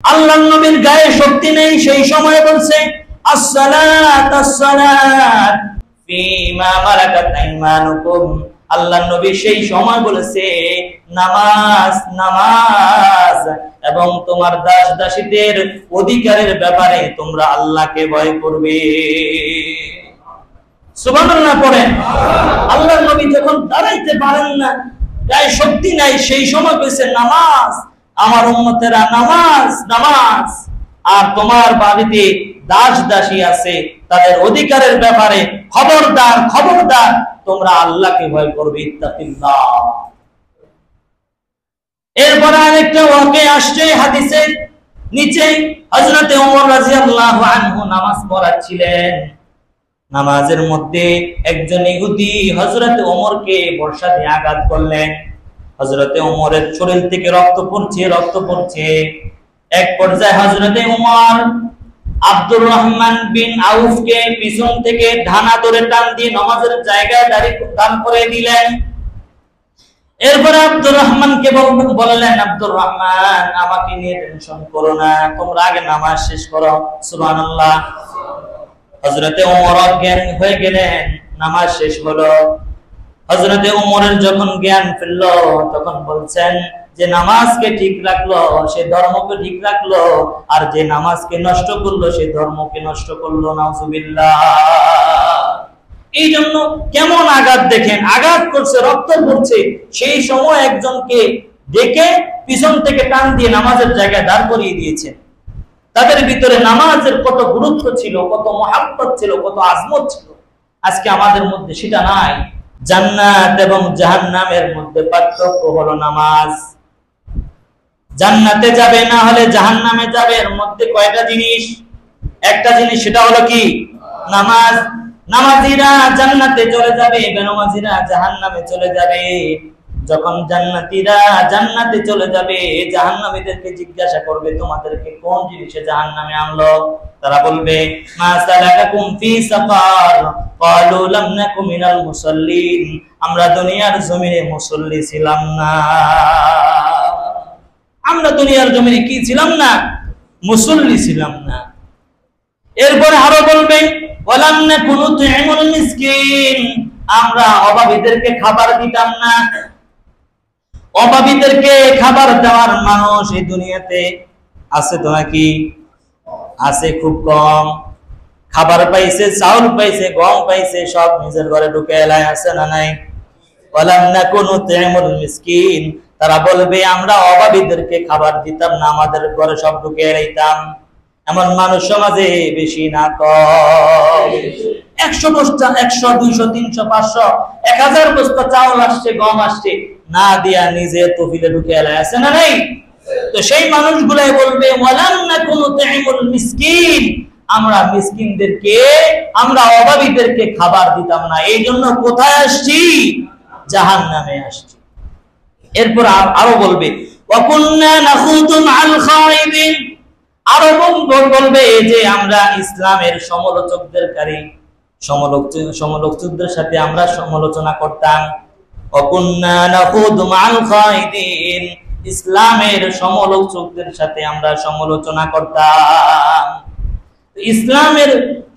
আল্লাহর নবীর গায়ে শক্তি নেই, সেই সময় বলছে আসসালাত আসসালাত ফীমা মালাকাত আইমানুকুম। আল্লাহর নবী সেই সময় বলেছে নামাজ নামাজ, এবং তোমার দাস দাসীদের অধিকারের ব্যাপারে তোমরা আল্লাহকে ভয় করবে। সুবহানাল্লাহ পড়েন। আল্লাহর নবী যখন দাঁড়াইতে পারেন না, গায়ে শক্তি নাই, সেই সময় বলেছে নামাজ, আমার উম্মতেরা নামাজ নামাজ। আর তোমার বাড়িতে দাস দাসী আছে, তাদের অধিকারের ব্যাপারে খবরদার খবরদার তোমরা আল্লাহকে ভয় করবে। ইত্তাকিল্লাহ। এরপর আরেকটা ওয়াকিয়া আসছে হাদিসের নিচে, হযরতে ওমর রাদিয়াল্লাহু আনহু নামাজ পড়াচ্ছিলেন। নামাজের মধ্যে একজন ইহুদি হযরতে ওমরকে বর্শা দিয়ে আঘাত করলেন। হযরতে ওমরের শরীর থেকে রক্ত পড়ছে। এক পর্যায়ে হযরতে ওমর আব্দুর রহমান বিন আউফকে পিছন থেকে ঢানা ধরে টান দিয়ে নামাজের জায়গায় দাঁড় করে দিলেন। এরপর আব্দুর রহমানকে বললেন, আব্দুর রহমান, আমাকে নিয়ে টেনশন করো না, তোমরা আগে নামাজ শেষ করো। সুবহানাল্লাহ। হযরতে ওমর অজ্ঞান হয়ে গেলেন, নামাজ শেষ হলো। হযরতে ওমরের যখন জ্ঞান ফিরল, তখন বলছেন যে নামাজকে ঠিক রাখলো সে ধর্মকে ঠিক রাখলো, আর যে নামাজকে নষ্ট করলো সে ধর্মকে নষ্ট করলো। নাউজুবিল্লাহ। এই জন্য কেমন আঘাত দেখেন, আঘাত করছে, রক্ত পড়ছে, সেই সময় একজনকে ডেকে পিছন থেকে টান দিয়ে নামাজের জায়গায় দাঁড় করিয়ে দিয়েছেন। তাদের ভিতরে নামাজের কত গুরুত্ব ছিল, কত মহব্বত ছিল, কত আজমত ছিল। আজকে আমাদের মধ্যে সেটা নাই। জান্নাত এবং জাহান্নামের মধ্যে পার্থক্য হলো নামাজ। জান্নাতে যাবে না হলে জাহান্নামে যাবে, এর মধ্যে কয়টা জিনিস? একটা জিনিস, সেটা হলো কি? নামাজ। নামাজিরা জান্নাতে চলে যাবে, বেনামাজিরা জাহান্নামে চলে যাবে। যখন জান্নাতীরা জান্নাতে চলে যাবে, জাহান্নামীদেরকে জিজ্ঞাসা করবে তোমাদেরকে কোন জিনিসে জাহান্নামে আনলো? তারা বলবে মা সালাকাকুম ফি সাকার, ক্বালু লাম নাকু মিনাল মুসাল্লিন, আমরা দুনিয়ার জমিনে মুসল্লি ছিলাম না। আমরা দুনিয়ার জমিনে কি ছিলাম না? মুসল্লি ছিলাম না। এরপর আরো বলবে ওয়ালাম নাকু নুতইমুল মিসকিন, আমরা অভাবীদেরকে খাবার দিতাম না। অভাবীদেরকে খাবার দেওয়ার মানুষ এই দুনিয়াতে আছে তো নাকি? আছে খুব কম। খাবার পাইছে, চাউল পাইছে, গম পাইছে, সব নিজের ঘরে ঢুকে এলাই, আছে না নাই? ওয়ালাম নাকু নুতইমুল মিসকিন, তারা বলবে আমরা অভাবীদেরকে খাবার দিতাম না, আমাদের ঘরে সব ঢুকে এলাইতাম। এমন মানুষ সমাজে বেশি না কম? 100 বস্তা, 100, 200, 300, 500, 1000 বস্তা চাউল আসছে, গম আসছে, না দিয়া নিজে তফিলে ঢুকে এলাই, আছে না নাই? তো সেই মানুষগুলাই বলবে ওয়ালাম নাকু নুতইমুল মিসকিন, আমরা মিসকিনদেরকে, আমরা অভাবীদেরকে খাবার দিতাম না। এই জন্য কোথায় আসছি? জাহান্নামে আসছি। এরপর আরো বলবে ওয়াকুন্না নাখুদু মাআল খায়িদিন, আরো বলবে যে আমরা ইসলামের সমালোচকদের সাথে আমরা সমালোচনা করতাম। ওয়াকুন্না নাখুদু মাআল খায়িদিন, ইসলামের সমালোচকদের সাথে আমরা সমালোচনা করতাম। ইসলামের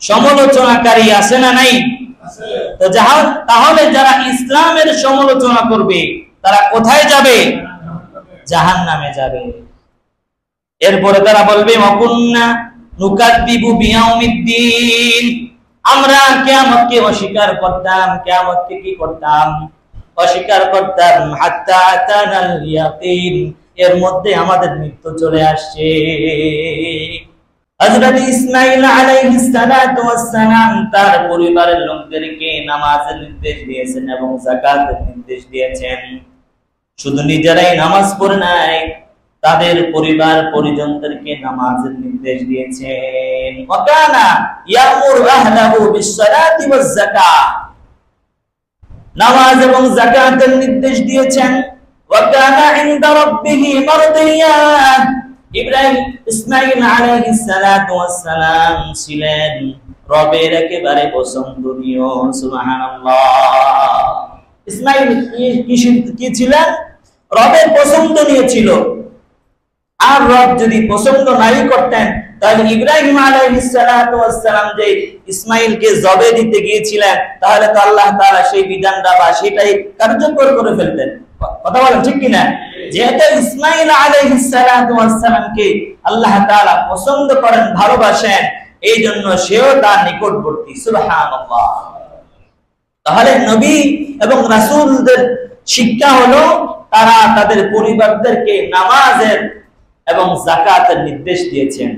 সমালোচনাকারী আছে না নাই? তো তাহলে যারা ইসলামের সমালোচনা করবে তারা কোথায় যাবে? জাহান্নামে যাবে। এরপরে তারা বলবে ওয়াকুন্না নুকাযযিবু বিয়াউমিদ্দিন, আমরা কিয়ামতকে অস্বীকার করতাম। কিয়ামতকে কি করতাম? অস্বীকার করতাম। হাত্তা আতানাল ইয়াকিন, এর মধ্যে আমাদের মৃত্যু চলে আসছে। হযরত ইসমাঈল আলাইহিস সালাতু ওয়াস সালাম তার পরিবারের লোকদেরকে নামাজের নির্দেশ দিয়েছেন এবং যাকাতের নির্দেশ দিয়েছেন। শুধু নিজেরাই নামাজ পড়ে নাই, তাদের পরিবার পরিজনদেরকে নামাজের নির্দেশ দিয়েছেন। ওয়াকানা ইয়ামুরু আহলাহু বিস-সালাতি ওয়াজ-যাকাত, নামাজ এবং যাকাতের নির্দেশ দিয়েছেন। ওয়াকানা ইনদা রাব্বিহি মারদিয়া, ইসমাঈল আলাইহিস সালাতু ওয়াস সালাম ছিলেন রবের একেবারে পছন্দনীয়। সুবহানাল্লাহ। ইসমাঈল কি ছিলেন? রবের পছন্দনীয় ছিল। আর রব যদি পছন্দ নাই করতেন তাহলে ইব্রাহিম আলাইহিস সালাতু ওয়াস সালাম যে ইসমাঈলকে জবে দিতে গিয়েছিলেন তাহলে তো আল্লাহ তাআলা সেই বিধানটা বা সেটাই কার্যকর করে ফেলতেন। কথা বলেন ঠিক কি না? যেহেতু ইসমাঈল আলাইহিস সালাতু ওয়াস সালামকে আল্লাহ তাআলা পছন্দ করেন, ভালোবাসেন, এই জন্য সেও তার নিকটবর্তী। সুবহানাল্লাহ। তাহলে নবী এবং রাসূলদের শিক্ষা হলো তারা তাদের পরিবারদেরকে নামাজের এবং যাকাতের নির্দেশ দিয়েছেন।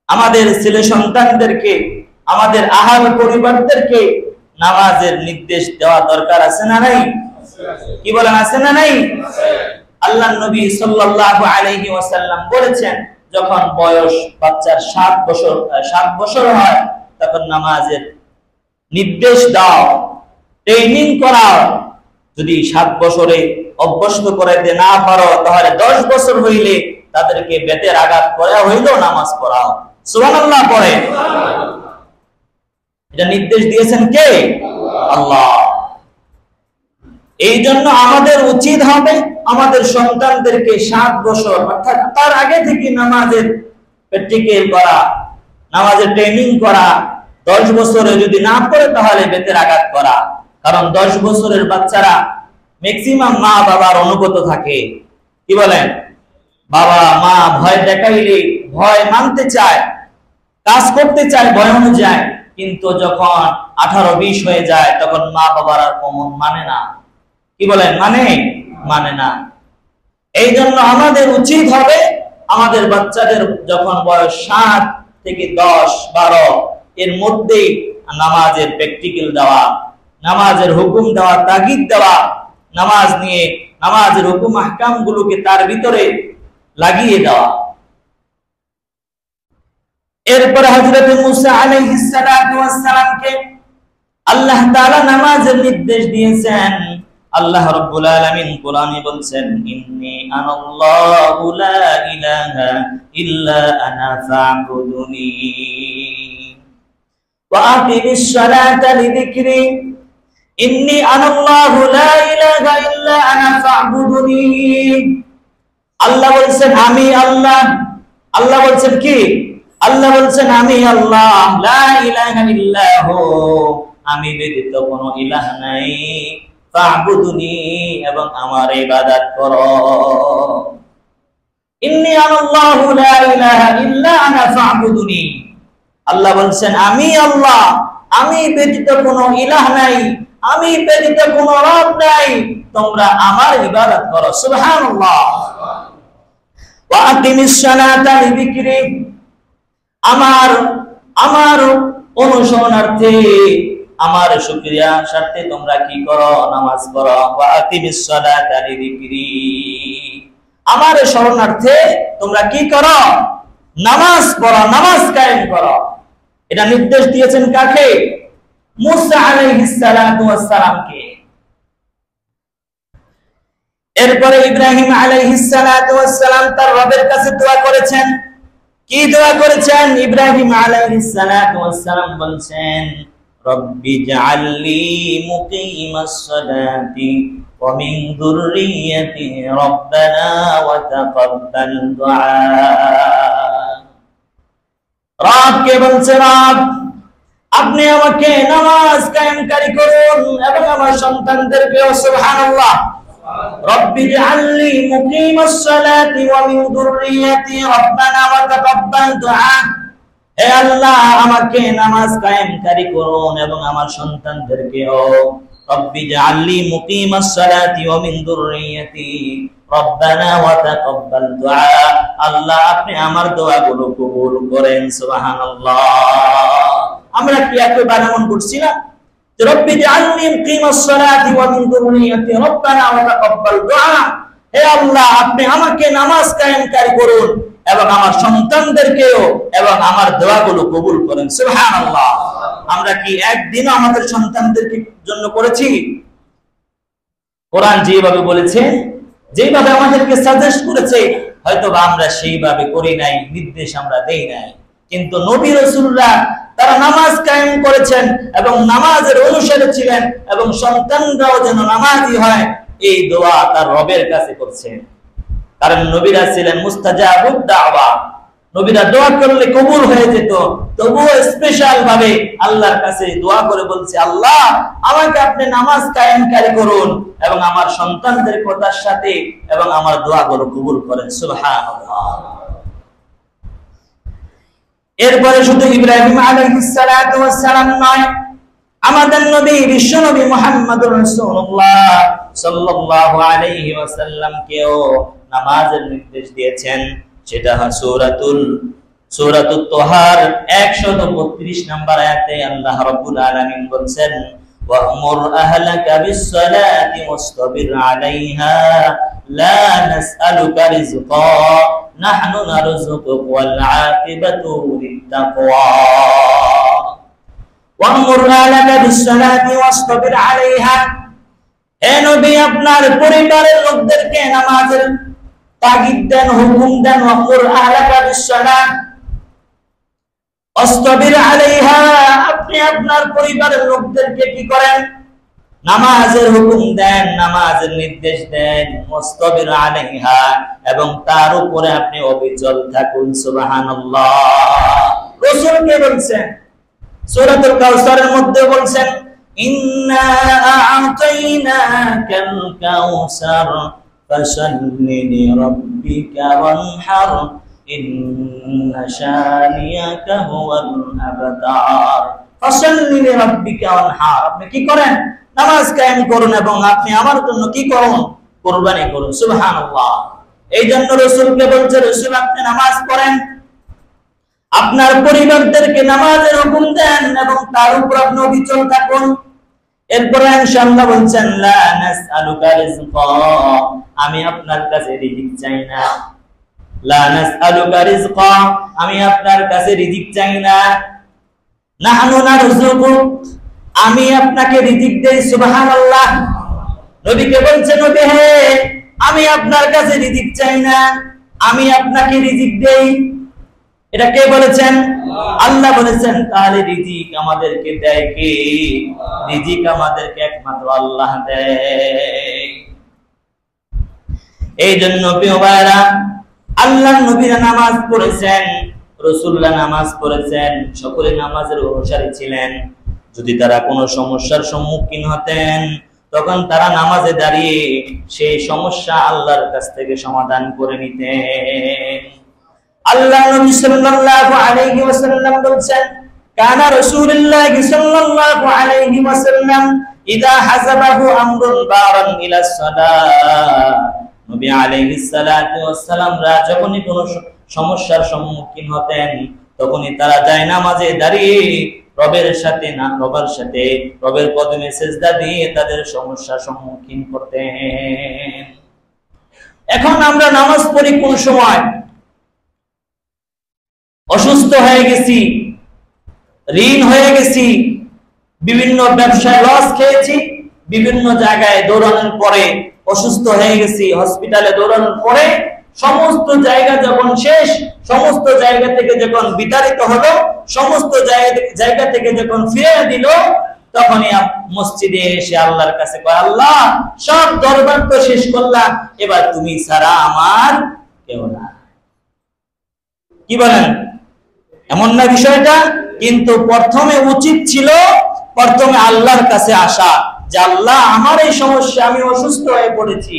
আমাদের ছেলে সন্তানদেরকে, আমাদের আহাল পরিবারদেরকে নামাজের নির্দেশ দেওয়া দরকার আছে না নাই? কি বলেন, আছে না নাই? আল্লাহর নবী সাল্লাল্লাহু আলাইহি ওয়াসাল্লাম বলেছেন যখন বয়স বাচ্চার 7 বছর হয় তখন নামাজের নির্দেশ দাও, ট্রেনিং করাও। যদি 7 বছরে অভ্যস্ত করাইতে না পারো তাহলে 10 বছর হইলে তাদেরকে বেতের আঘাত করা হইলো নামাজ পড়াও। সুবহানাল্লাহ পড়ে। এটা নির্দেশ দিয়েছেন কে? আল্লাহ। এই জন্য আমাদের উচিত হবে আমাদের সন্তানদেরকে 7 বছর অর্থাৎ তার আগে থেকে নামাজের প্র্যাকটিক্যাল করা, নামাজের ট্রেনিং করা। 10 বছরে যদি না পড়ে তাহলে বেতের আঘাত করা। কারণ 10 বছরের বাচ্চারা ম্যাক্সিমাম মা বাবার অনুগত থাকে। কি বলেন? বাবা মা ভয় দেখাইলে ভয় মানতে চায়, কাজ করতে চায় ভয় অনুযায়ী, কিন্তু যখন 18-20 হয়ে যায় তখন মা বাবার আর কমন মানে না। কি বলেন? মানে না। এই জন্য আমাদের উচিত হবে আমাদের বাচ্চাদের যখন বয়স 7 থেকে 10-12 এর মধ্যেই নামাজের প্র্যাকটিক্যাল দেওয়া, নামাজের হুকুম দেওয়া, তাগিদ দেওয়া, নামাজ নিয়ে নামাজের হুকুম আহকাম গুলোকে তার ভিতরে লাগিয়ে দেওয়া। এরপর হযরত মুসা আলাইহিস সালাতু ওয়াস সালামকে আল্লাহ তাআলা নামাজের নির্দেশ দিয়েছেন। আল্লাহ রাব্বুল আলামিন কোরআনে বলছেন, ইন্নী আনাল্লাহু লা ইলাহা ইল্লা আনা ফা'বুদুনি ওয়া আকিমিস সালাতা লিযিকরি ইন্নী আনাল্লাহু লা ইলাহা ইল্লা আনা ফা'বুদুনি। আল্লাহ বলছেন আমি আল্লাহ। আল্লাহ বলছেন কি? আল্লাহ বলছেন আমি আল্লাহ, লা ইলাহা ইল্লাহু, আমি ব্যতীত কোনো ইলাহ নাই, ফা'বুদুনি, এবং আমার ইবাদত করো। ইন্নী আনাল্লাহু লা ইলাহা ইল্লা আনা ফা'বুদুনি। আল্লাহ বলছেন আমি আল্লাহ, আমি ব্যতীত কোনো ইলাহ নাই, আমি ব্যতীত কোনো রব নাই, তোমরা আমার ইবাদত করো। সুবহানাল্লাহ। ওয়া আকিমিস সালাতা লিযিকরি, আমার অনুসরণার্থে, আমার শুকরিয়া স্বার্থে তোমরা কি করো? নামাজ পড়ো। ওয়া আকিমিস সালাতা লিযিকরি, আমার শরণার্থে তোমরা কি করো? নামাজ পড়ো, নামাজ কায়েম করো। এটা নির্দেশ দিয়েছেন কাকে? মুসা আলাইহিস সালাতু ওয়াস সালামকে। এরপরে ইব্রাহিম আলাইহিস সালাতু ওয়াস সালাম তার রবের কাছে দোয়া করেছেন। কি দোয়া করেছেন? ইব্রাহিম আলাইহিস সালাতু ওয়াস সালাম বলছেন, রব্বি জাআলনি মুকিমাস সালাতি ওয়া মিন যুররিয়্যাতি রব্বানা ওয়া তাকাব্বাল দুআ। রবকে বলছে, রব আপনি আমাকে নামাজ কায়েমকারী করুন এবং আমার সন্তানদেরকেও। সুবহানাল্লাহ। রব্বি জাআলনি মুকিমাস সালাতি ওয়া মিন যুররিয়্যাতি রব্বানা ওয়া তাকাব্বাল দুআ। হে আল্লাহ আমাকে নামাজ কায়েমকারী করুন এবং আমার সন্তানদেরকেও। রব্বি জাআলনি মুকিমাস সালাতি ওয়া মিন যুররিয়্যাতি রব্বানা ওয়া তাকাব্বাল দুআ। আল্লাহ আপনি আমার দোয়াগুলো কবুল করেন। সুবহানাল্লাহ। আমরা কি একবার এমন করছি না? রব্বি জাআলনি মুকিমাস সালাতি ওয়া মিন যুররিয়্যাতি রব্বানা ওয়া তাকাব্বাল দুআ। হে আল্লাহ আপনি আমাকে নামাজ কায়েমকারী করুন এবং আমার সন্তানদেরকেও এবং আমার দোয়াগুলো কবুল করেন। সুবহানাল্লাহ। আমরা কি একদিন আমাদের সন্তানদের জন্য করেছি? কোরআন যেভাবে বলেছে, যেভাবে আমাদেরকে সাজেস্ট করেছে, হয়তো আমরা সেইভাবে করি নাই, নির্দেশ আমরা দেই নাই। কিন্তু নবী রাসূলরা তারা নামাজ কায়েম করেছেন এবং নামাজের অনুসারী ছিলেন এবং সন্তানরাও যেন নামাজি হয় এই দোয়া তার রবের কাছে করছেন। কারণ নবীরা ছিলেন মুস্তাজাবুদ দাওয়া, নবীরা দোয়া করলে কবুল হয়ে যেত। তবুও স্পেশাল ভাবে আল্লাহর কাছে দোয়া করে বলছে, আল্লাহ আমাকে আপনি নামাজ কায়েমকারী করুন এবং আমার সন্তানদের কথার সাথে এবং আমার দোয়াগুলো কবুল করেন। সুবহানাল্লাহ। এরপরে শুধু ইব্রাহিম আলাইহিস সালাতু ওয়াস সালাম নয়, আমাদের নবী বিশ্ব নবী মুহাম্মদুর রাসূলুল্লাহ সাল্লাল্লাহু আলাইহি ওয়াসাল্লামকেও নামাজের নির্দেশ দিয়েছেন। সেটা সূরাতুত তাহার 132 নম্বর আয়াতে আল্লাহ রাব্বুল আলামিন বলেন, ওয়া'মুর আহলাকা বিস-সালাতি ওয়াসতাবির আলাইহা লা নাসআলুকা রিজকা নাহনু নারযুকুকা ওয়াল আকিবাতু লিত-তাকওয়া। ওয়া'মুর আহলাকা বিস-সালাতি ওয়াসতাবির আলাইহা, হে নবী আপনার পরিবারের লোকদেরকে নামাজের তাগিদ দেন, হুকুম দেন। ওয়া'মুর আহলাকা বিস-সালাত ওয়াসতাবির আলাইহা, আপনি আপনার পরিবারের লোকদেরকে কি করেন? নামাজের হুকুম দেন, নামাজের নির্দেশ দেন। ওয়াসতাবির আলাইহা, এবং তার উপরে আপনি অবিচল থাকুন। সুবহানাল্লাহ। রাসূলকে বলছেন, সূরাতুল কাউসারের মধ্যে বলছেন, ইন্না আ'তাইনাকাল কাউসার ফাসাল্লি লিরাব্বিকা ওয়ানহার ইন্না শানিয়াকা হুয়াল আবতার। ফাসাল্লি লিরাব্বিকা ওয়ানহার, আপনি কি করেন? নামাজ কায়েম করুন এবং আপনি আমার জন্য কি করুন? কুরবানি করুন। সুবহানাল্লাহ। এই জন্য রাসূলকে বলছে, রাসূল আপনি নামাজ পড়েন, আপনার পরিবারদেরকে নামাজের হুকুম দেন এবং তার উপর আপনি অবিচল থাকুন। এরপরে ইনশাআল্লাহ বলছেন, লা নাসআলুকা রিজকা, আমি আপনার কাছে রিজিক চাই না। লা নাসআলুকা রিজকা, আমি আপনার কাছে রিজিক চাই না। নাহনু নারযুকুক, আমি আপনাকে রিজিক দেই। সুবহানাল্লাহ। নবীকে বলছে, নবী হে, আমি আপনার কাছে রিজিক চাই না, আমি আপনাকে রিজিক দেই। এটা কে বলেছেন? আল্লাহ বলেছেন। তাহলে রিজিক আমাদেরকে দেয় কে? রিজিক আমাদেরকে একমাত্র আল্লাহ দেয়। এই জন্য প্রিয় ভাইরা, আল্লাহর নবীরা নামাজ পড়েছেন, রাসূলুল্লাহ নামাজ পড়েছেন, সকলে নামাজের অনুসারী ছিলেন। যদি তারা কোনো সমস্যার সম্মুখীন হতেন, তখন তারা নামাজে দাঁড়িয়ে সেই সমস্যা আল্লাহর কাছ থেকে সমাধান করে নিতেন। আল্লাহ নবী সাল্লাল্লাহু আলাইহি ওয়াসাল্লাম বলেছেন, কানা রাসূলুল্লাহ সাল্লাল্লাহু আলাইহি ওয়াসাল্লাম ইদা হাসাবাহু আমরুন বারান ইলা সালাত, নবী আলাইহিস সালাতু ওয়াস সালামরা যখনই কোনো সমস্যার সম্মুখীন হতেন, তখনই তারা যায় নামাজে দাঁড়িয়ে রবের কদমে সিজদা দিয়ে তাদের সমস্যার সম্মুখীন করতেন। এখন আমরা নামাজ পড়ি কোন সময়? অসুস্থ হয়ে গেছি, ঋণ হয়ে গেছি, বিভিন্ন ব্যবসায় লস খেয়েছি, বিভিন্ন জায়গায় দৌড়ানোর পরে অসুস্থ হয়ে গেছি, হসপিটালে দৌড়ানোর পরে সমস্ত জায়গা যখন শেষ, সমস্ত জায়গা থেকে যখন বিতাড়িত হলো, সমস্ত জায়গা থেকে যখন ফিরে দিল, তখনই মসজিদে এসে আল্লাহর কাছে কয়, আল্লাহ সব দরবার তো শেষ করলাম, এবার তুমি ছাড়া আমার কেউ না। কি বলেন? এমন না বিষয়টা? কিন্তু প্রথমে উচিত ছিল প্রথমে আল্লাহর কাছে আসা, যে আল্লাহ আমার এই সমস্যা, আমি অসুস্থ হয়ে পড়েছি,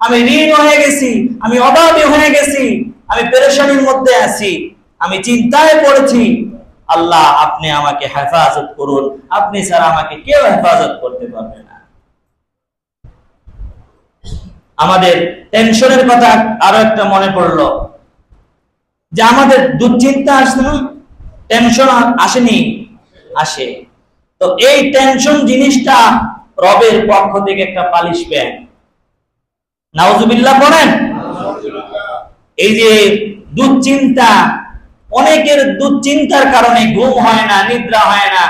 আমি ঋণ হয়ে গেছি, আমি অভাবী হয়ে গেছি, আমি পেরেশানির মধ্যে আছি, আমি চিন্তায় পড়েছি, আল্লাহ আপনি আমাকে হেফাজত করুন, আপনি ছাড়া আমাকে কেউ হেফাজত করতে পারবে না। আমাদের টেনশনের কথা আরো একটা মনে পড়লো, যে আমাদের দুশ্চিন্তা আসে না? টেনশন আসেনি? আসে। তো এই টেনশন জিনিসটা রবের পক্ষ থেকে একটা পানিশমেন্ট। নাউজুবিল্লাহ পড়েন। এই যে দুশ্চিন্তা, অনেকের দুশ্চিন্তার কারণে ঘুম হয় না, নিদ্রা হয় না,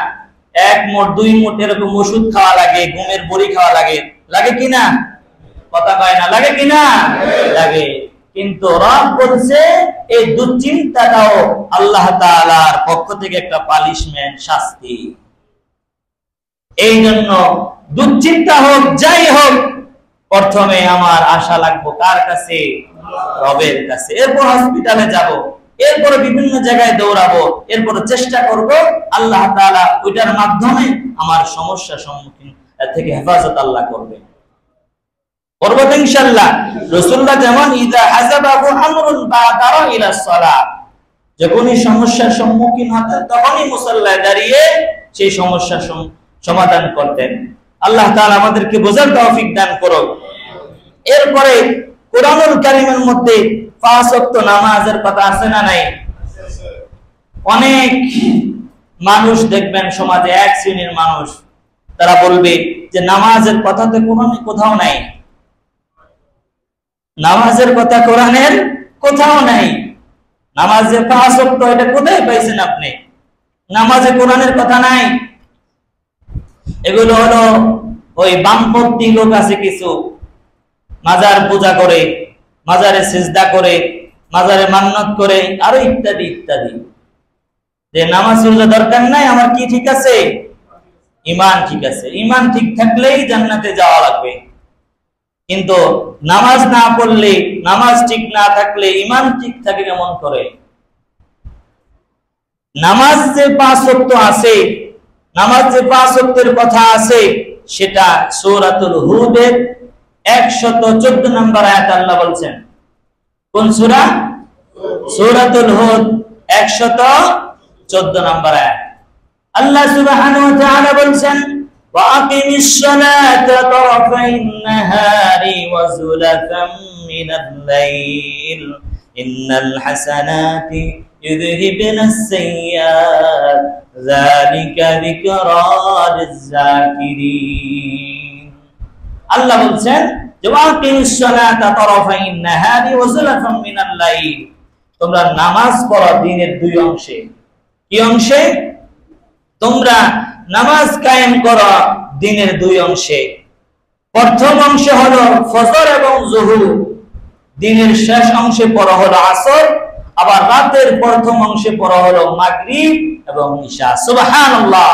1 মুঠ 2 মুঠ এরকম ওষুধ খাওয়া লাগে, ঘুমের বড়ি খাওয়া লাগে, লাগে কিনা? কথা কয় না, লাগে কিনা? লাগে। কিন্তু রব বলছে এই দুশ্চিন্তাটাও আল্লাহ তাআলার পক্ষ থেকে একটা পানিশমেন্ট, শাস্তি। এই জন্য দুশ্চিন্তা হোক, যাই হোক, প্রথমে আমার আশা লাগবো কার কাছে? রবের কাছে। এরপর হসপিটালে যাব, এরপর বিভিন্ন জায়গায় দৌড়াবো, এরপর চেষ্টা করব আল্লাহ তাআলা ওইটার মাধ্যমে আমার সমস্যার সম্মুখীন থেকে হেফাজত আল্লাহ করবে। করব তো ইনশাআল্লাহ। রাসূলুল্লাহ যেমন ইদা হাসাবাহু আমরুন বাদারা ইলা সালাহ, যখনই সমস্যার সম্মুখীন হতেন তখনই মুসাল্লায় দাঁড়িয়ে সেই সমস্যার সমাধান করতেন। আল্লাহ তাআলা আমাদেরকে বোঝার তৌফিক দান করুন। এরপরে কোরআনুল কারীমের মধ্যে 5 ওয়াক্ত নামাজের কথা আছে না নাই? অনেক মানুষ দেখবেন সমাজে, এক শ্রেণীর মানুষ, তারা বলবে যে নামাজের কথা তো কোরআনে কোথাও নাই, নামাজের কথা কোরআনের কোথাও নাই। নামাজে 5 ওয়াক্ত এটা কোথায় পাইছেন আপনি? নামাজে কোরআনের কথা নাই। এগুলো হলো ওই বামপন্থী লোক আছে কিছু, মাজার পূজা করে, মাজারে সিজদা করে, মাজারে মান্নত করে, আরো ইত্যাদি ইত্যাদি। যে নামাজ পড়লে দরকার নাই, আমার কি ঠিক আছে? ঈমান ঠিক আছে। ঈমান ঠিক থাকলেই জান্নাতে যাওয়া লাগবে। কিন্তু নামাজ না পড়লে, নামাজ ঠিক না থাকলে ঈমান ঠিক থাকে কেমন করে? নামাজ যে 5 ওয়াক্ত আছে, নামাজ যে 5 ওয়াক্তের কথা আছে, সেটা সূরাতুল হুদের 114 নম্বর আয়াত আল্লাহ বলছেন। কোন সূরা? সূরাতুল হুদ 114 নম্বর আয়াত। আল্লাহ সুবহানাহু ওয়া তাআলা বলছেন, ওয়া আকিমিস সালাতা তারাফাইন নাহারি ওয়া যুলাফাম মিনাল লাইল ইন্নাল হাসানাতি ইউযহিবুনাস সাইয়্যাত যালিকা যিকরা লিয-যাকিরিন। আল্লাহ বলছেন যে ওয়া আকিমিস সালাতা তারাফাইন নাহারি ওয়া যুলাফাম মিনাল লাইল, তোমরা নামাজ পড়ো দিনের 2 অংশে। কি অংশে? তোমরা নামাজ কায়েম করো দিনের 2 অংশে। প্রথম অংশ হলো ফজর এবং যোহর, দিনের শেষ অংশে পড়া হলো আসর, আবার রাতের প্রথম অংশে পড়া হলো মাগরিব এবং ইশা। সুবহানাল্লাহ।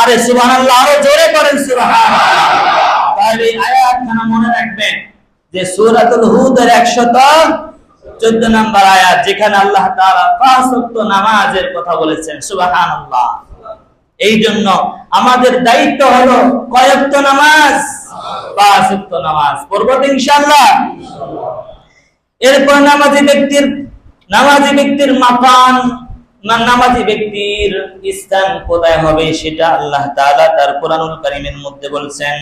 আরে সুবহানাল্লাহ, আরো জোরে করেন সুবহানাল্লাহ। তাহলে আয়াতখানা মনে রাখবেন যে সূরাতুল হুদের 114 নম্বর আয়াত, যেখানে আল্লাহ তাআলা 5 ওয়াক্ত নামাজের কথা বলেছেন। সুবহানাল্লাহ। এই জন্য আমাদের দায়িত্ব হলো কয় ওয়াক্ত নামাজ? 5 ওয়াক্ত নামাজ পড়ব ইনশাআল্লাহ। এরপর নামাজি ব্যক্তির মাকাম, নামাজি ব্যক্তির স্থান কোথায় হবে সেটা আল্লাহ তাআলা তার কোরআনুল কারীমের মধ্যে বলছেন।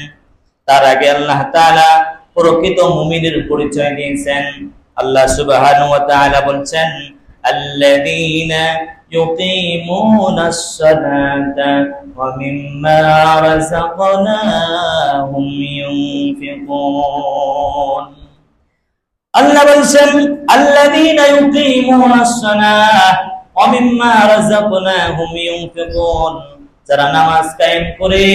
তার আগে আল্লাহ তাআলা প্রকৃত মুমিনের পরিচয় দিয়েছেন। আল্লাহ সুবহানাহু ওয়া তাআলা বলছেন, আল্লাযীনা ইউকিমুনাস সালাতা ওয়া মিম্মা রাযাকনাহুম ইউনফিকুন। আল্লাহ বলছেন, আল্লাযীনা ইউকিমুনাস সালাহ ওয়া মিম্মা রাযাকনাহুম ইউনফিকুন, যারা নামাজ কায়েম করে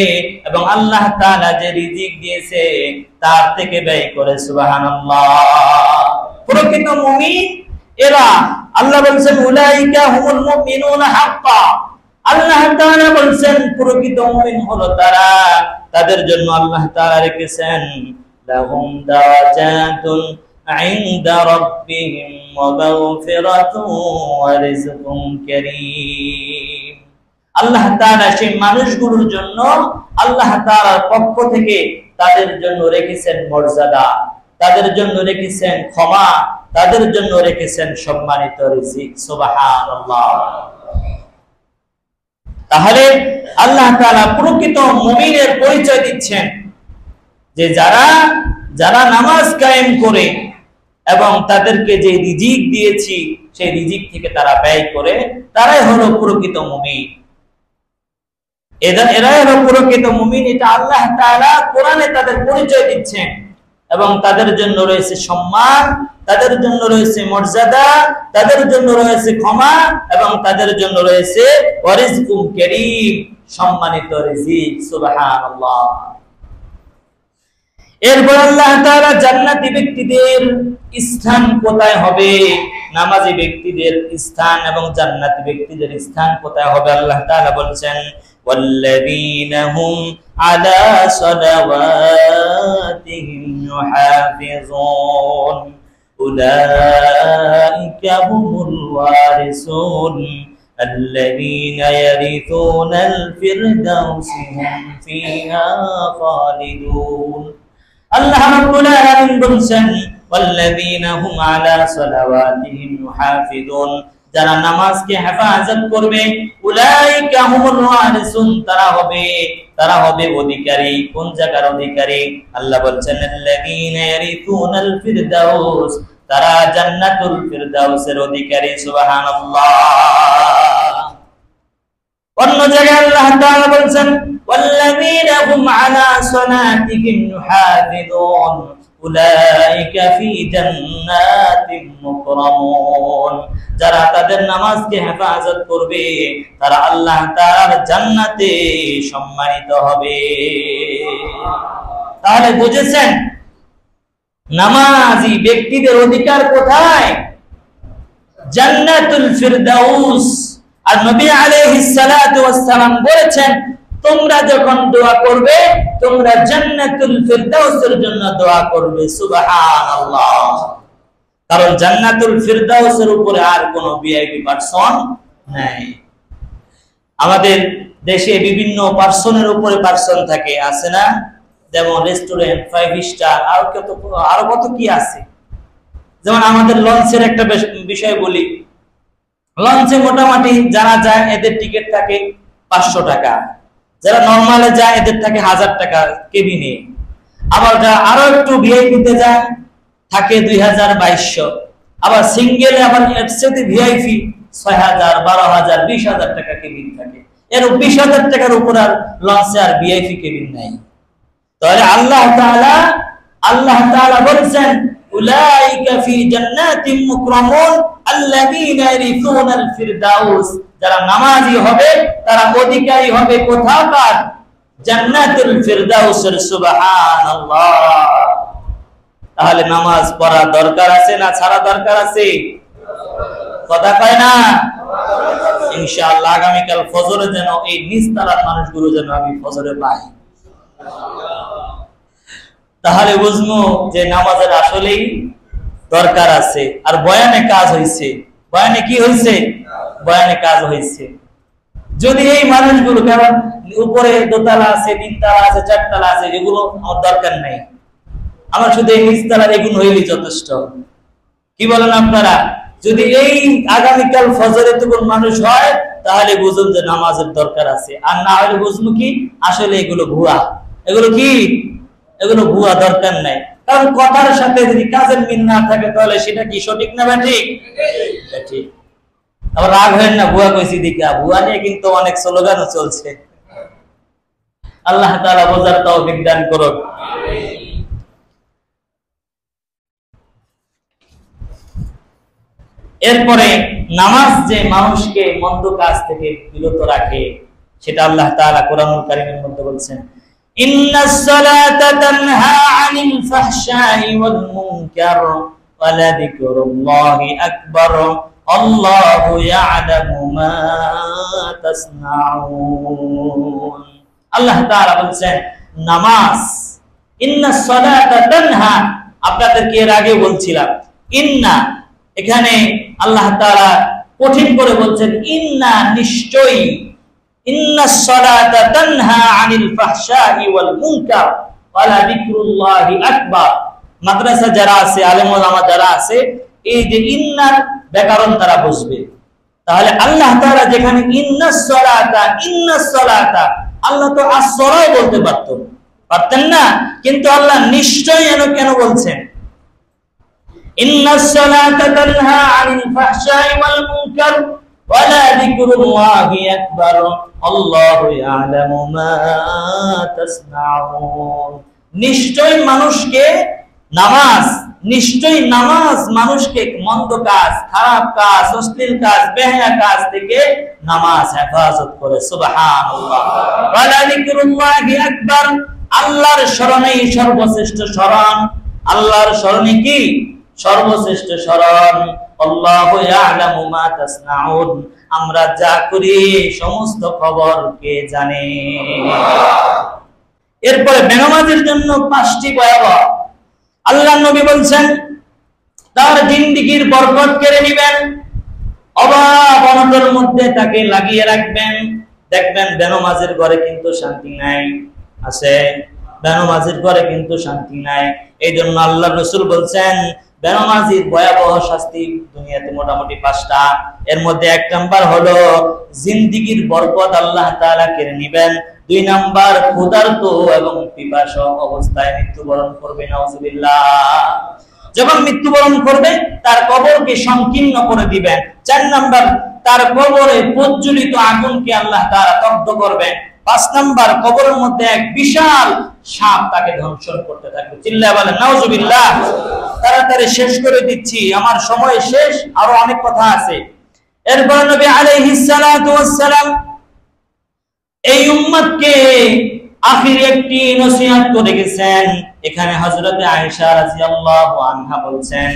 এবং আল্লাহ তাআলা যে রিজিক দিয়েছে তার থেকে ব্যয় করে। সুবহানাল্লাহ। প্রকৃত মুমিন এরা। আল্লাহ বলছেন, উলাইকা হুমুল মুমিনুনা হাক্কা। আল্লাহ তাআলা বলছেন প্রকৃত মুমিন হলো তারা, তাদের জন্য আল্লাহ তাআলা রেখেছেন লাহুম দারাজাতুন ইনদা রাব্বিহিম ওয়া মাগফিরাতুন ওয়া রিজকুন কারীম। আল্লাহ তাআলা সেই মানুষগুলোর জন্য আল্লাহ তাআলার পক্ষ থেকে তাদের জন্য রেখেছেন মর্যাদা, তাদের জন্য রেখেছেন ক্ষমা, তাদের জন্য রেখেছেন সম্মানিত রিজিক। সুবহানাল্লাহ। তাহলে আল্লাহ তাআলা প্রকৃত মুমিনের পরিচয় দিচ্ছেন যে যারা নামাজ কায়েম করে এবং তাদেরকে যে রিজিক দিয়েছি সেই রিজিক থেকে তারা ব্যয় করে, তারাই হলো প্রকৃত মুমিন। এরাই হলো প্রকৃত মুমিন। এটা আল্লাহ তাআলা কোরআনে তাদের পরিচয় দিচ্ছেন এবং তাদের জন্য রয়েছে সম্মান, তাদের জন্য রয়েছে মর্যাদা, তাদের জন্য রয়েছে ক্ষমা এবং তাদের জন্য রয়েছে ওয়ারিজকুম কারীম, সম্মানিত রিজিক। সুবহানাল্লাহ। এরপর আল্লাহ তাআলা জান্নাতি ব্যক্তিদের স্থান কোথায় হবে, নামাজি ব্যক্তিদের স্থান এবং জান্নাতি ব্যক্তিদের স্থান কোথায় হবে আল্লাহ তাআলা বলছেন, ওয়াল্লাযীনা হুম আলা সালাওয়াতিহিম حافظون أولئك هم الوارثون الذين يرثون الفردوس هم فيها خالدون الله رب العالمين বলেছেন والذين هم على صلواتهم يحافظون যারা নামাজকে হেফাজত করবে উলাইকা হুমুল ওয়ারিসুন তারা হবে অধিকারী। কোন জায়গার অধিকারী? আল্লাহ বলছেন আল্লাযীনা ইয়ারিথুনাল ফিরদাউস, তারা জান্নাতুল ফিরদাউসের অধিকারী। সুবহানাল্লাহ। অন্য জায়গায় আল্লাহ তাআলা বলছেন ওয়াল্লাযীনা হুম আলা সালাতিহিম ইউহাফিযুন উলাইকা ফি জান্নাতিন মুকরামুন, যারা তাদের নামাজকে হেফাজত করবে তারা আল্লাহ তাআলার জান্নাতে সম্মানিত হবে। তাহলে বুঝেছেন নামাজি ব্যক্তিদের অধিকার কোথায়? জান্নাতুল ফিরদাউস। আর নবী আলাইহিস সালাতু ওয়াস সালাম বলেছেন তোমরা যখন দোয়া করবে তোমরা জান্নাতুল ফিরদাউসের জন্য দোয়া করবে। সুবহানাল্লাহ। কারণ জান্নাতুল ফিরদাউসের উপরে আর কোনো ভিআইপি পারসন নাই। আমাদের দেশে বিভিন্ন পারসনের উপরে পারসন থাকে, আছে না? যেমন রেস্টুরেন্ট, 5 স্টার, আরো কত কি আছে। যেমন আমাদের লঞ্চের একটা বিষয় বলি, লঞ্চে মোটামুটি যারা যায় এদের টিকিট থাকে 500 টাকা, যারা নরমালে যায় এদের থাকে 1000 টাকা কেবিনে। আবার যারা আরো একটু ভিআইপিতে যায় থাকে 2000-2200। আবার সিঙ্গেলে আবার এফসিতে ভিআইপি 6000, 12000, 20000 টাকা কেবিন থাকে। এর 20000 টাকার উপর আর লঞ্চে আর ভিআইপি কেবিন নাই। তাহলে আল্লাহ তাআলা বলেছেন উলাইকা ফি জান্নাতিন মুকরামুন আল্লাযীনা ইয়ারিথুনাল ফিরদাউস, যারা নামাজি হবে তারা অধিকারী হবে কোথাকার? জান্নাতুল ফিরদাউসের। সুবহানাল্লাহ। তাহলে নামাজ পড়া দরকার আছে না ছাড়া দরকার আছে? কথা কয় না? ইনশাআল্লাহ আগামীকাল ফজরে যেন এই নিস্তারার মানুষগুলো যেন আমি ফজরে পাই। তাহলে বুঝবো যে নামাজের আসলেই দরকার আছে। আর বয়ানে কাজ হইছে। বয়ানে কি হইছে? বয়ানে কাজ হইছে। যদি এই মানুষগুলো, কারণ উপরে দোতলা আছে, 3 তলা আছে, 4 তলা আছে, এগুলো আমার দরকার নাই, আমার শুধু এই নিচতলার এগুলো হইলেই যথেষ্ট। কি বলেন আপনারা? যদি এই আগামীকাল ফজরে তখন মানুষ হয় তাহলে বুঝুন যে নামাজের দরকার আছে। আর না হলে বুঝবো কি আসলে এগুলো ভুয়া। এগুলো কি? এগুলো ভুয়া, দরকার নাই। কারণ কথার সাথে যদি কাজের মিল না থাকে তাহলে সেটা কি সঠিক না ঠিক? ঠিক। আবার রাগ হয় না ভুয়া কইছি দিকা, ভুয়া নিয়ে কিন্তু অনেক স্লোগানও চলছে। আল্লাহ তাআলা বোঝার তৌফিক দান করুন। এরপরে নামাজ যে মানুষকে মন্দ কাজ থেকে বিরত রাখে সেটা আল্লাহ তাআলা কোরআনুল কারীমের মধ্যে বলেছেন ইন্নাস সালাতা তানহা আনিল ফাহশাই ওয়াল মুনকার ওয়া লাযিকরুল্লাহি আকবার আল্লাহু ইয়ালামু মা তাসনাউন। আল্লাহ তাআলা বলেছেন নামাজ, ইন্নাস সালাতা তানহা, আপনাদেরকে এর আগে বলছিলাম ইন্না, এখানে আল্লাহ তাআলা কঠিন করে বলছেন ইন্না, নিশ্চয়ই, ইন্নাস সালাতা তানহা আনিল ফাহশাই ওয়াল মুনকার ওয়া লাযিকরুল্লাহি আকবার। মাদ্রাসা যারা আছে, আলেম ওলামা যারা আছে, এই যে ইন্নার ব্যাকরণ তারা বুঝবে। তাহলে আল্লাহ তাআলা যেখানে ইন্নাস সালাতা, আল্লাহ তো as-সালাহ বলতে পারতেন না, কিন্তু আল্লাহ নিশ্চয়ই কেন বলছেন ইন্নাস সালাতা তানহা আনিল ফাহশাই ওয়াল মুনকার ওয়া লাযিকরুল্লাহি আকবার আল্লাহু ইয়ালামু মা তাসনাউন। নিশ্চয়ই নামাজ মানুষকে মন্দ কাজ, খারাপ কাজ, অশ্লীল কাজ, বেহায়া কাজ থেকে নামাজ হেফাজত করে। সুবহানাল্লাহ। ওয়া লাযিকরুল্লাহি আকবার, আল্লাহর স্মরণেই সর্বশ্রেষ্ঠ স্মরণ। আল্লাহর স্মরণে কি? সর্বশ্রেষ্ঠ স্মরণ। আল্লাহু ইয়ালামু মা তাসনাউন, আমরা যা করি সমস্ত খবর কে জানে। এরপরে বেনামাজির জন্য 5টি ভয়াবহ আল্লাহ নবী বলছেন তার জিন্দেগীর বরকত কেড়ে নেবেন, অভাব অনটনের মধ্যে তাকে লাগিয়ে রাখবেন। দেখবেন বেনামাজের ঘরে কিন্তু শান্তি নাই, আছে বেনামাজের ঘরে কিন্তু শান্তি নাই। এই জন্য আল্লাহ রাসূল বলছেন বেনামাজির ভয়াবহ শাস্তি দুনিয়াতে মোটামুটি 5টা। এর মধ্যে 1 নাম্বার হলো জিন্দেগীর বরকত আল্লাহ তাআলা কেড়ে নেবেন। 2 নাম্বার ক্ষুধার্ত এবং পিপাসা অবস্থায় মৃত্যুবরণ করবে, নাউজুবিল্লাহ। যখন মৃত্যুবরণ করবে তার কবরকে সংকীর্ণ করে দিবেন। 4 নাম্বার তার কবরে প্রজ্বলিত আগুনকে আল্লাহ তাআলা দগ্ধ করবেন। 5 নাম্বার কবরের মধ্যে এক বিশাল সাপ তাকে ধ্বংস করতে থাকবে। চিল্লায়া বলেন নাউজুবিল্লাহ। তাড়াতাড়ি শেষ করে দিচ্ছি, আমার সময় শেষ, আরো অনেক কথা আছে। এরপর নবী আলাইহিস সালাতু ওয়াস সালাম এই উম্মতকে আখির একটি নসিহত করে গেছেন। এখানে হযরতে আয়েশা রাদিয়াল্লাহু আনহা বলছেন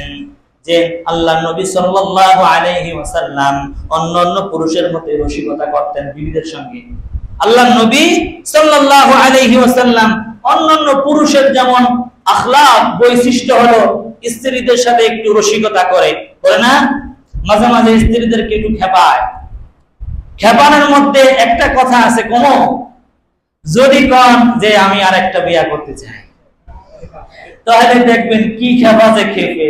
যে আল্লাহর নবী সাল্লাল্লাহু আলাইহি ওয়াসাল্লাম অন্যান্য পুরুষের মতো রসিকতা করতেন বিবিদের সঙ্গে। আল্লাহর নবী সাল্লাল্লাহু আলাইহি ওয়াসাল্লাম অন্যান্য পুরুষের যেমন আখলাক বৈশিষ্ট্য হলো স্ত্রীদের সাথে একটু রসিকতা করে না, মাঝে মাঝে স্ত্রীদেরকে একটু খেপায়। খেপানোর মধ্যে একটা কথা আছে, কোন যদি কন যে আমি আর একটা বিয়ে করতে চাই, তাহলে দেখবেন কি খেপা যে খেপে।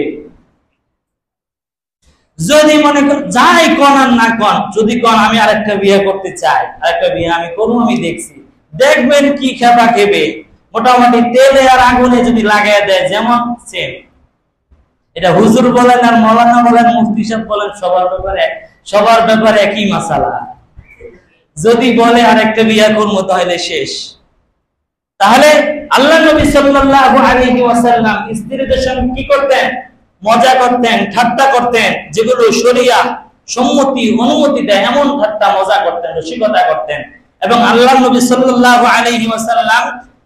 যদি মনে কর যাই কন আর না কন, যদি কন আমি আর একটা বিয়ে করতে চাই, আর একটা বিয়ে আমি করবো, আমি দেখছি, দেখবেন কি খেপা খেপে। মোটামুটি তেলে আর আগুনে যদি লাগাই দেয় যেমন সেম। এটা হুজুর বলেন আর মৌলানা বলেন, মুফতি সাহেব বলেন, সবার ব্যাপারে একই মাসালা। যদি বলে আর একটা বিয়ে করবো তাহলে শেষ। তাহলে আল্লাহ নবী সাল্লাল্লাহু আলাইহি ওয়াসাল্লাম স্ত্রীদের সঙ্গে কি করতেন? মজা করতেন, ঠাট্টা করতেন, যেগুলো শরিয়া সম্মতি অনুমতি দেয় এমন ঠাট্টা মজা করতেন, রসিকতা করতেন। এবং আল্লাহ নবী সাল্লাল্লাহু আলাইহি ওয়াসাল্লাম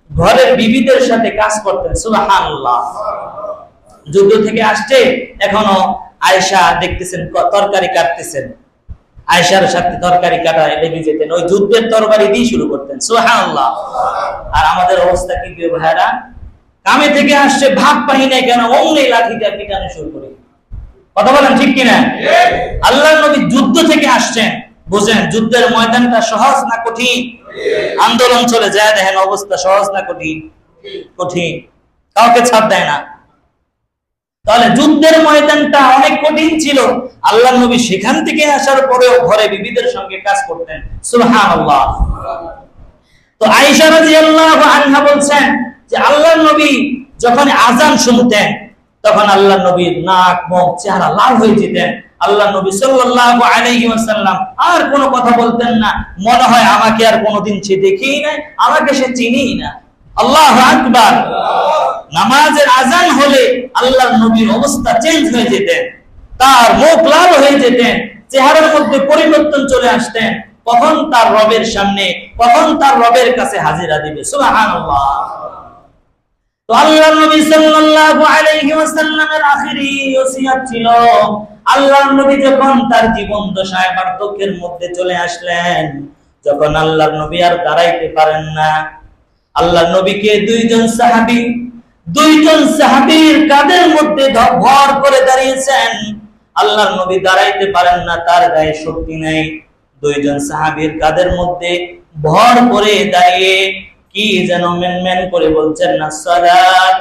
ঘরের বিবিদের সাথে কাজ করতেন। সুবহানাল্লাহ। যুদ্ধ থেকে আসছে, এখনো আয়েশা দেখতেছেন তরকারি কাটতেছেন, আয়েশার সাথে তরকারি কাটা লেগে যেতেন, ওই যুদ্ধের তরবারি দিয়ে শুরু করতেন। সুবহানাল্লাহ। আর আমাদের অবস্থা কি প্রিয় ভাইরা? কামে থেকে আসছে, ভাত পাই নাই কেন, অমনি লাঠিটা পিটানো শুরু করে। কথা বলেন ঠিক কিনা? আল্লাহর নবী যুদ্ধ থেকে আসছেন, বুঝেন যুদ্ধের ময়দানটা সহজ না কঠিন? আন্দোলন চলে যায়, দেখেন অবস্থা সহজ না কঠিন? কঠিন, কাউকে ছাড় দেয় না। তাহলে যুদ্ধের ময়দানটা অনেক কঠিন ছিল, আল্লাহর নবী সেখান থেকে আসার পরেও ঘরে বিবিদের সঙ্গে কাজ করতেন। সুবহানাল্লাহ। তো আয়েশা রাদিয়াল্লাহু আনহা বলছেন যে আল্লাহর নবী যখন আযান শুনতেন তখন আল্লাহর নবীর নাক মুখ চেহারা লাল হয়ে যেতেন। আল্লাহর নবী সাল্লাল্লাহু আলাইহি ওয়াসাল্লাম আর কোনো কথা বলতেন না, মনে হয় আমাকে আর কোনোদিন সে দেখেই নাই, আমাকে সে চিনিই না। আল্লাহু আকবার। নামাজের আযান হলে আল্লাহর নবীর অবস্থা চেঞ্জ হয়ে যেতেন, তার মুখ লাল হয়ে যেতেন, চেহারার মধ্যে পরিবর্তন চলে আসতেন। কখন তার রবের সামনে, কখন তার রবের কাছে হাজিরা দিবে। সুবহানাল্লাহ। তো আল্লাহর নবী সাল্লাল্লাহু আলাইহি ওয়াসাল্লামের আখিরি ওসিয়ত ছিল, আল্লাহর নবী যখন তার জীবন দশায় বার্ধক্যের মধ্যে চলে আসলেন, যখন আল্লাহর নবী আর দাঁড়াইতে পারেন না, আল্লাহর নবীকে দুইজন সাহাবীর কাঁধের মধ্যে ভর করে দাঁড়িয়েছেন। আল্লাহর নবী দাঁড়াইতে পারেন না, তার গায়ে শক্তি নেই। দুইজন সাহাবীর কাঁধের মধ্যে ভর করে দাঁড়িয়ে কি যেন মেন করে বলছেন না, সালাত